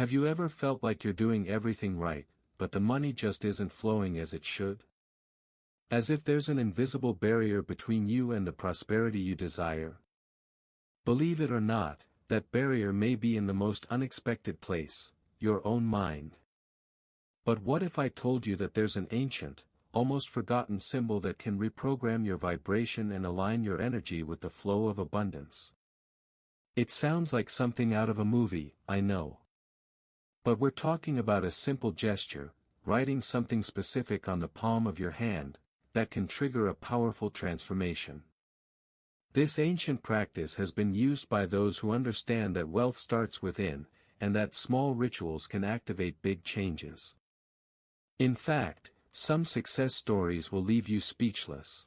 Have you ever felt like you're doing everything right, but the money just isn't flowing as it should? As if there's an invisible barrier between you and the prosperity you desire. Believe it or not, that barrier may be in the most unexpected place, your own mind. But what if I told you that there's an ancient, almost forgotten symbol that can reprogram your vibration and align your energy with the flow of abundance? It sounds like something out of a movie, I know. But we're talking about a simple gesture, writing something specific on the palm of your hand, that can trigger a powerful transformation. This ancient practice has been used by those who understand that wealth starts within, and that small rituals can activate big changes. In fact, some success stories will leave you speechless.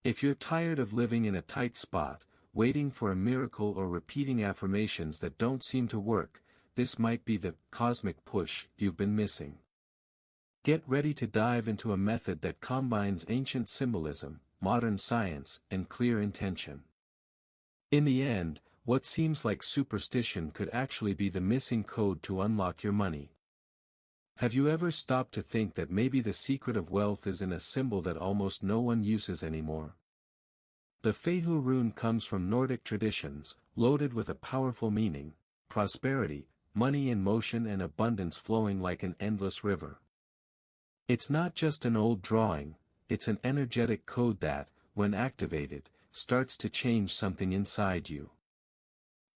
If you're tired of living in a tight spot, waiting for a miracle or repeating affirmations that don't seem to work, this might be the cosmic push you've been missing. Get ready to dive into a method that combines ancient symbolism, modern science, and clear intention. In the end, what seems like superstition could actually be the missing code to unlock your money. Have you ever stopped to think that maybe the secret of wealth is in a symbol that almost no one uses anymore? The Fehu rune comes from Nordic traditions, loaded with a powerful meaning: prosperity, money in motion and abundance flowing like an endless river. It's not just an old drawing, it's an energetic code that, when activated, starts to change something inside you.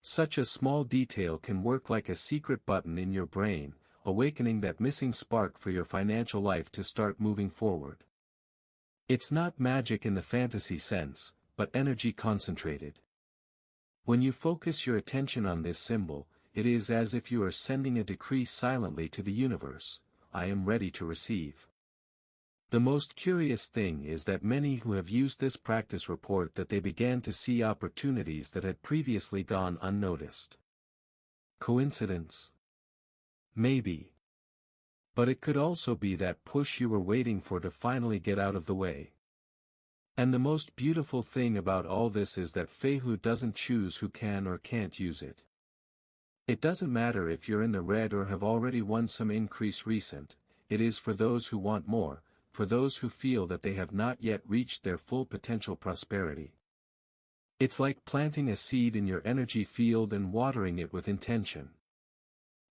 Such a small detail can work like a secret button in your brain, awakening that missing spark for your financial life to start moving forward. It's not magic in the fantasy sense, but energy concentrated. When you focus your attention on this symbol, it is as if you are sending a decree silently to the universe: I am ready to receive. The most curious thing is that many who have used this practice report that they began to see opportunities that had previously gone unnoticed. Coincidence? Maybe. But it could also be that push you were waiting for to finally get out of the way. And the most beautiful thing about all this is that Fehu doesn't choose who can or can't use it. It doesn't matter if you're in the red or have already won some increase recent, it is for those who want more, for those who feel that they have not yet reached their full potential prosperity. It's like planting a seed in your energy field and watering it with intention.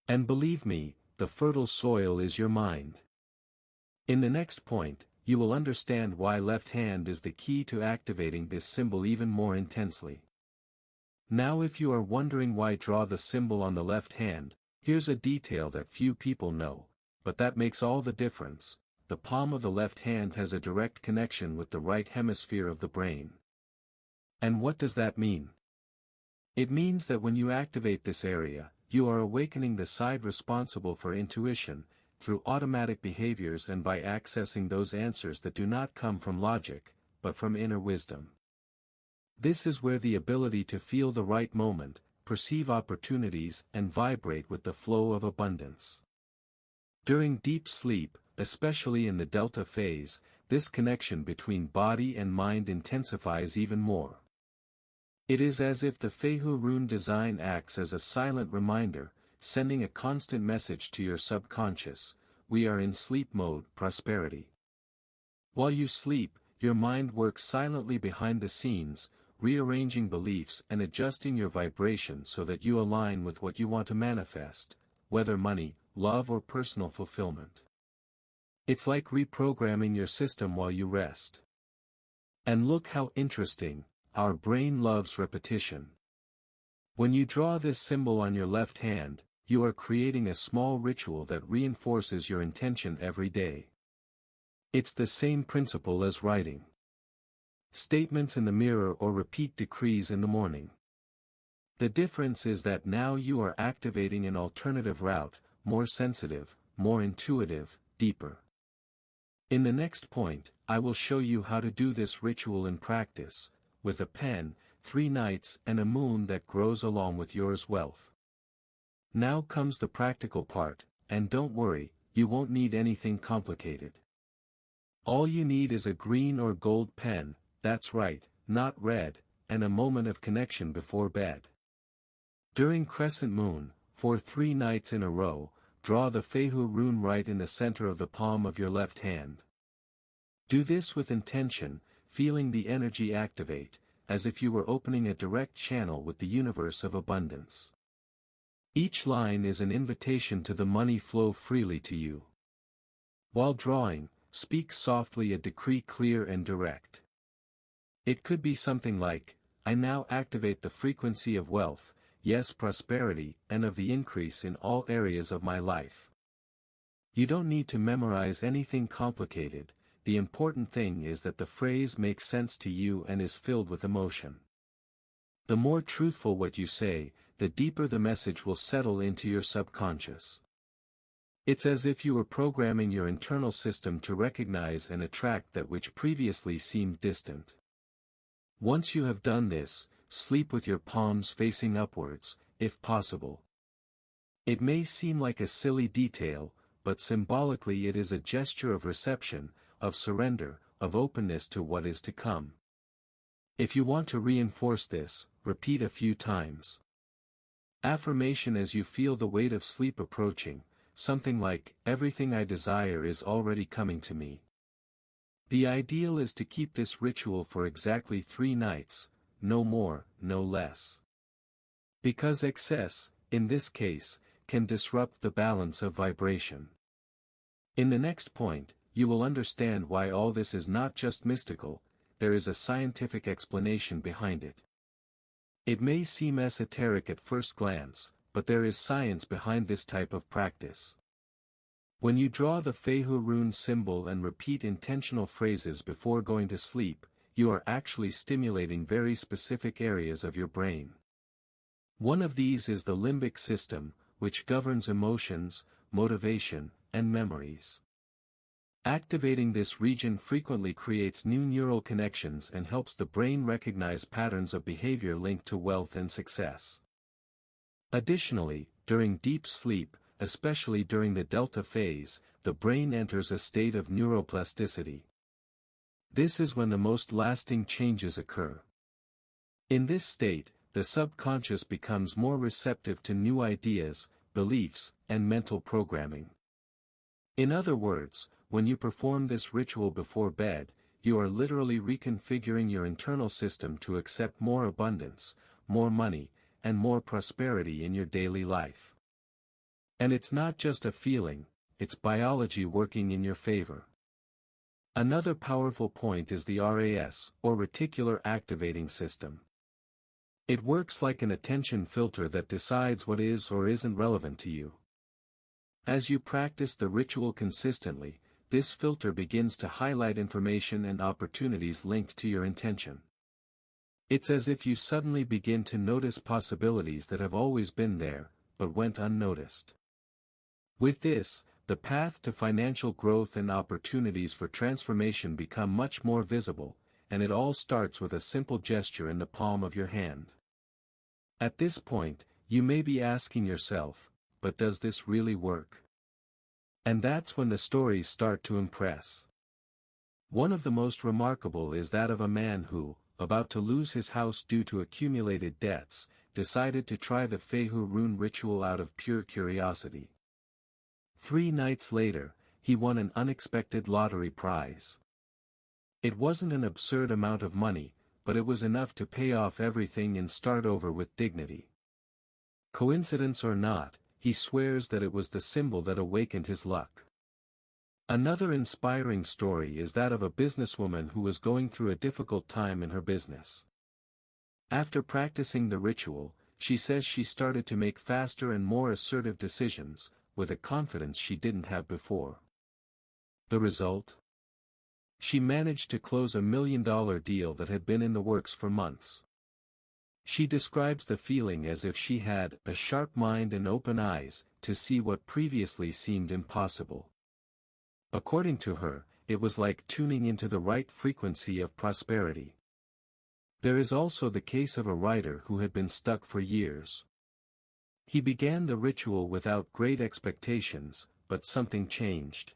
And believe me, the fertile soil is your mind. In the next point, you will understand why left hand is the key to activating this symbol even more intensely. Now if you are wondering why draw the symbol on the left hand, here's a detail that few people know, but that makes all the difference: the palm of the left hand has a direct connection with the right hemisphere of the brain. And what does that mean? It means that when you activate this area, you are awakening the side responsible for intuition, through automatic behaviors and by accessing those answers that do not come from logic, but from inner wisdom. This is where the ability to feel the right moment, perceive opportunities and vibrate with the flow of abundance. During deep sleep, especially in the delta phase, this connection between body and mind intensifies even more. It is as if the Fehu rune design acts as a silent reminder, sending a constant message to your subconscious: we are in sleep mode, prosperity. While you sleep, your mind works silently behind the scenes, rearranging beliefs and adjusting your vibration so that you align with what you want to manifest, whether money, love or personal fulfillment. It's like reprogramming your system while you rest. And look how interesting, our brain loves repetition. When you draw this symbol on your left hand, you are creating a small ritual that reinforces your intention every day. It's the same principle as writing statements in the mirror or repeat decrees in the morning. The difference is that now you are activating an alternative route, more sensitive, more intuitive, deeper. In the next point, I will show you how to do this ritual in practice, with a pen, 3 nights and a moon that grows along with yours wealth. Now comes the practical part, and don't worry, you won't need anything complicated. All you need is a green or gold pen, that's right, not red, and a moment of connection before bed. During crescent moon, for 3 nights in a row, draw the Feihu rune right in the center of the palm of your left hand. Do this with intention, feeling the energy activate, as if you were opening a direct channel with the universe of abundance. Each line is an invitation to the money flow freely to you. While drawing, speak softly a decree clear and direct. It could be something like, I now activate the frequency of wealth, yes, prosperity, and of the increase in all areas of my life. You don't need to memorize anything complicated, the important thing is that the phrase makes sense to you and is filled with emotion. The more truthful what you say, the deeper the message will settle into your subconscious. It's as if you were programming your internal system to recognize and attract that which previously seemed distant. Once you have done this, sleep with your palms facing upwards, if possible. It may seem like a silly detail, but symbolically it is a gesture of reception, of surrender, of openness to what is to come. If you want to reinforce this, repeat a few times. Affirmation as you feel the weight of sleep approaching, something like, everything I desire is already coming to me. The ideal is to keep this ritual for exactly 3 nights, no more, no less. Because excess, in this case, can disrupt the balance of vibration. In the next point, you will understand why all this is not just mystical, there is a scientific explanation behind it. It may seem esoteric at first glance, but there is science behind this type of practice. When you draw the Feihu rune symbol and repeat intentional phrases before going to sleep, you are actually stimulating very specific areas of your brain. One of these is the limbic system, which governs emotions, motivation, and memories. Activating this region frequently creates new neural connections and helps the brain recognize patterns of behavior linked to wealth and success. Additionally, during deep sleep, especially during the delta phase, the brain enters a state of neuroplasticity. This is when the most lasting changes occur. In this state, the subconscious becomes more receptive to new ideas, beliefs, and mental programming. In other words, when you perform this ritual before bed, you are literally reconfiguring your internal system to accept more abundance, more money, and more prosperity in your daily life. And it's not just a feeling, it's biology working in your favor. Another powerful point is the RAS, or reticular activating system. It works like an attention filter that decides what is or isn't relevant to you. As you practice the ritual consistently, this filter begins to highlight information and opportunities linked to your intention. It's as if you suddenly begin to notice possibilities that have always been there, but went unnoticed. With this, the path to financial growth and opportunities for transformation become much more visible, and it all starts with a simple gesture in the palm of your hand. At this point, you may be asking yourself, but does this really work? And that's when the stories start to impress. One of the most remarkable is that of a man who, about to lose his house due to accumulated debts, decided to try the Feihu rune ritual out of pure curiosity. 3 nights later, he won an unexpected lottery prize. It wasn't an absurd amount of money, but it was enough to pay off everything and start over with dignity. Coincidence or not, he swears that it was the symbol that awakened his luck. Another inspiring story is that of a businesswoman who was going through a difficult time in her business. After practicing the ritual, she says she started to make faster and more assertive decisions, with a confidence she didn't have before. The result? She managed to close $1 million deal that had been in the works for months. She describes the feeling as if she had a sharp mind and open eyes to see what previously seemed impossible. According to her, it was like tuning into the right frequency of prosperity. There is also the case of a writer who had been stuck for years. He began the ritual without great expectations, but something changed.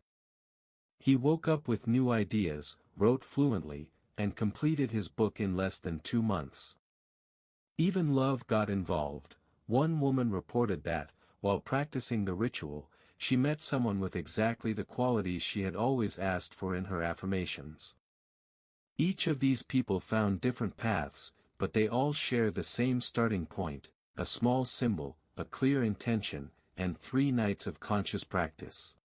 He woke up with new ideas, wrote fluently, and completed his book in less than 2 months. Even love got involved. One woman reported that, while practicing the ritual, she met someone with exactly the qualities she had always asked for in her affirmations. Each of these people found different paths, but they all share the same starting point: a small symbol, a clear intention, and 3 nights of conscious practice.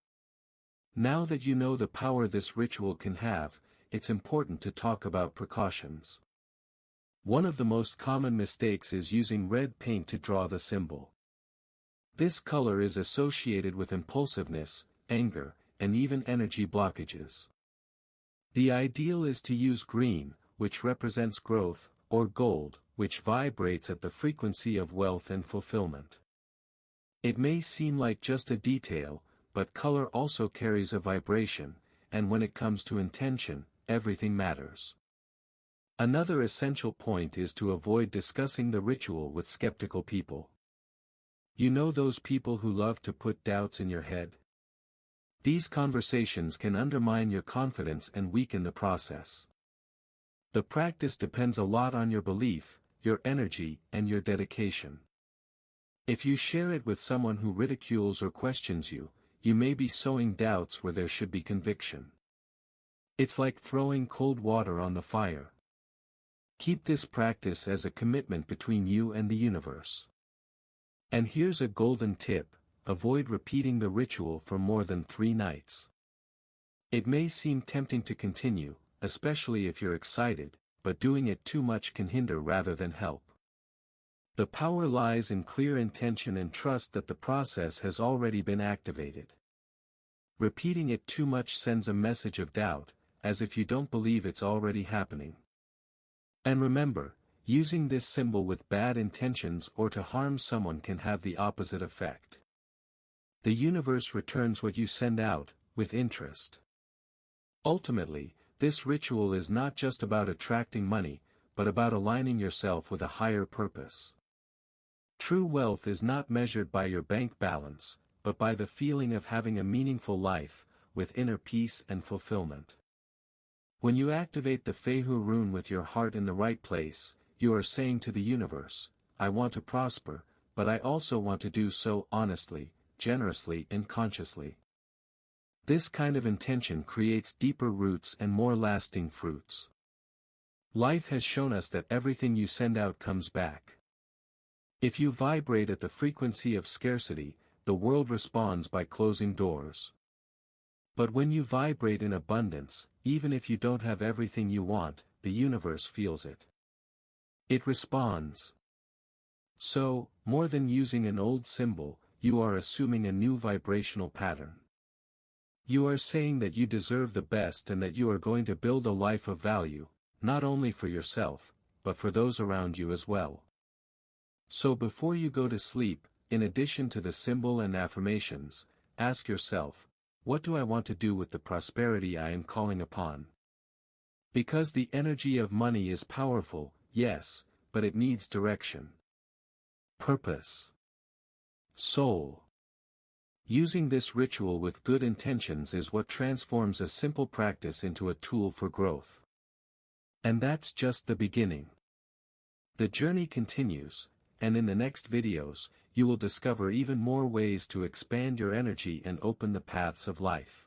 Now that you know the power this ritual can have, it's important to talk about precautions. One of the most common mistakes is using red paint to draw the symbol. This color is associated with impulsiveness, anger, and even energy blockages. The ideal is to use green, which represents growth, or gold, which vibrates at the frequency of wealth and fulfillment. It may seem like just a detail, but color also carries a vibration, and when it comes to intention, everything matters. Another essential point is to avoid discussing the ritual with skeptical people. You know those people who love to put doubts in your head? These conversations can undermine your confidence and weaken the process. The practice depends a lot on your belief, your energy, and your dedication. If you share it with someone who ridicules or questions you, you may be sowing doubts where there should be conviction. It's like throwing cold water on the fire. Keep this practice as a commitment between you and the universe. And here's a golden tip: avoid repeating the ritual for more than 3 nights. It may seem tempting to continue, especially if you're excited, but doing it too much can hinder rather than help. The power lies in clear intention and trust that the process has already been activated. Repeating it too much sends a message of doubt, as if you don't believe it's already happening. And remember, using this symbol with bad intentions or to harm someone can have the opposite effect. The universe returns what you send out, with interest. Ultimately, this ritual is not just about attracting money, but about aligning yourself with a higher purpose. True wealth is not measured by your bank balance, but by the feeling of having a meaningful life, with inner peace and fulfillment. When you activate the Feihu rune with your heart in the right place, you are saying to the universe, I want to prosper, but I also want to do so honestly, generously and consciously. This kind of intention creates deeper roots and more lasting fruits. Life has shown us that everything you send out comes back. If you vibrate at the frequency of scarcity, the world responds by closing doors. But when you vibrate in abundance, even if you don't have everything you want, the universe feels it. It responds. So, more than using an old symbol, you are assuming a new vibrational pattern. You are saying that you deserve the best and that you are going to build a life of value, not only for yourself, but for those around you as well. So before you go to sleep, in addition to the symbol and affirmations, ask yourself, what do I want to do with the prosperity I am calling upon? Because the energy of money is powerful, yes, but it needs direction. Purpose. Soul. Using this ritual with good intentions is what transforms a simple practice into a tool for growth. And that's just the beginning. The journey continues, and in the next videos, you will discover even more ways to expand your energy and open the paths of life.